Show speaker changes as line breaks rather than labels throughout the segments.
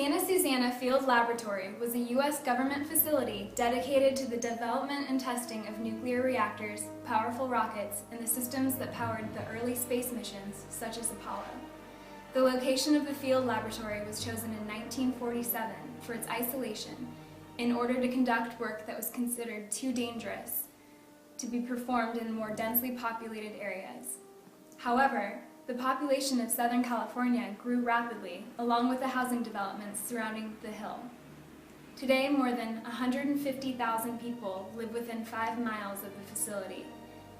Santa Susana Field Laboratory was a U.S. government facility dedicated to the development and testing of nuclear reactors, powerful rockets, and the systems that powered the early space missions, such as Apollo. The location of the field laboratory was chosen in 1947 for its isolation in order to conduct work that was considered too dangerous to be performed in more densely populated areas. However, the population of Southern California grew rapidly, along with the housing developments surrounding the hill. Today, more than 150,000 people live within 5 miles of the facility,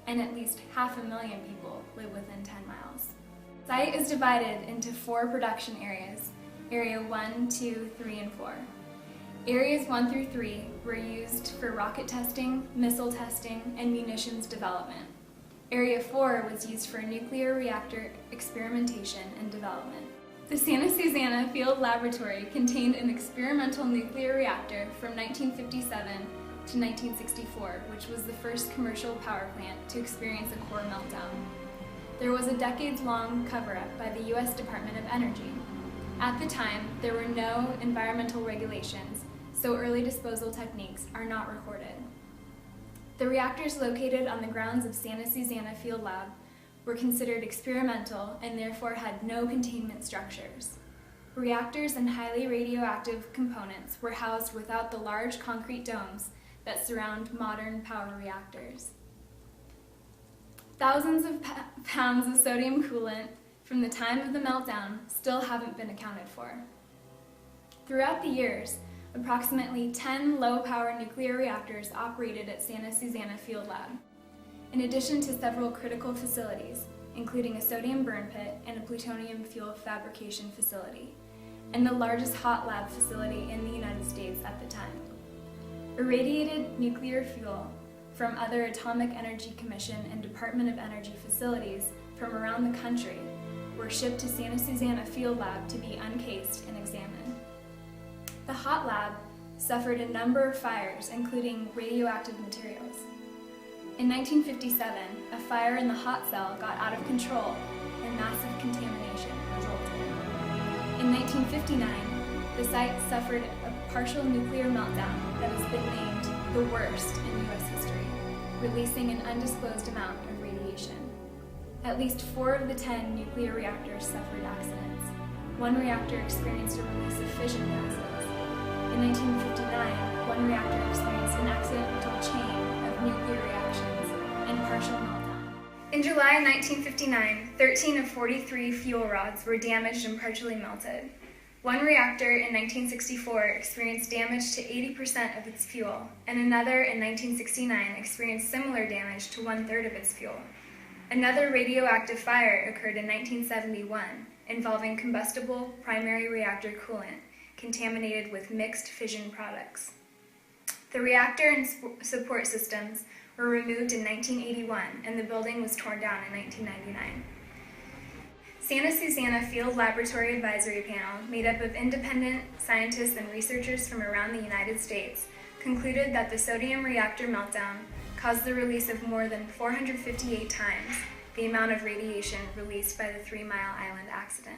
and at least 500,000 people live within 10 miles. The site is divided into 4 production areas, Area 1, 2, 3, and 4. Areas 1 through 3 were used for rocket testing, missile testing, and munitions development. Area 4 was used for nuclear reactor experimentation and development. The Santa Susana Field Laboratory contained an experimental nuclear reactor from 1957 to 1964, which was the first commercial power plant to experience a core meltdown. There was a decades-long cover-up by the U.S. Department of Energy. At the time, there were no environmental regulations, so early disposal techniques are not recorded. The reactors located on the grounds of Santa Susana Field Lab were considered experimental and therefore had no containment structures. Reactors and highly radioactive components were housed without the large concrete domes that surround modern power reactors. Thousands of pounds of sodium coolant from the time of the meltdown still haven't been accounted for. Throughout the years, approximately 10 low-power nuclear reactors operated at Santa Susana Field Lab, in addition to several critical facilities, including a sodium burn pit and a plutonium fuel fabrication facility, and the largest hot lab facility in the United States at the time. Irradiated nuclear fuel from other Atomic Energy Commission and Department of Energy facilities from around the country were shipped to Santa Susana Field Lab to be uncased and examined. The hot lab suffered a number of fires, including radioactive materials. In 1957, a fire in the hot cell got out of control and massive contamination resulted. In 1959, the site suffered a partial nuclear meltdown that has been named the worst in U.S. history, releasing an undisclosed amount of radiation. At least 4 of the 10 nuclear reactors suffered accidents. 1 reactor experienced a release of fission gases. In 1959, 1 reactor experienced an accidental chain of nuclear reactions and partial meltdown. In July 1959, 13 of 43 fuel rods were damaged and partially melted. 1 reactor in 1964 experienced damage to 80% of its fuel, and another in 1969 experienced similar damage to 1/3 of its fuel. Another radioactive fire occurred in 1971, involving combustible primary reactor coolant, contaminated with mixed fission products. The reactor and support systems were removed in 1981, and the building was torn down in 1999. Santa Susana Field Laboratory Advisory Panel, made up of independent scientists and researchers from around the United States, concluded that the sodium reactor meltdown caused the release of more than 458 times the amount of radiation released by the 3 Mile Island accident.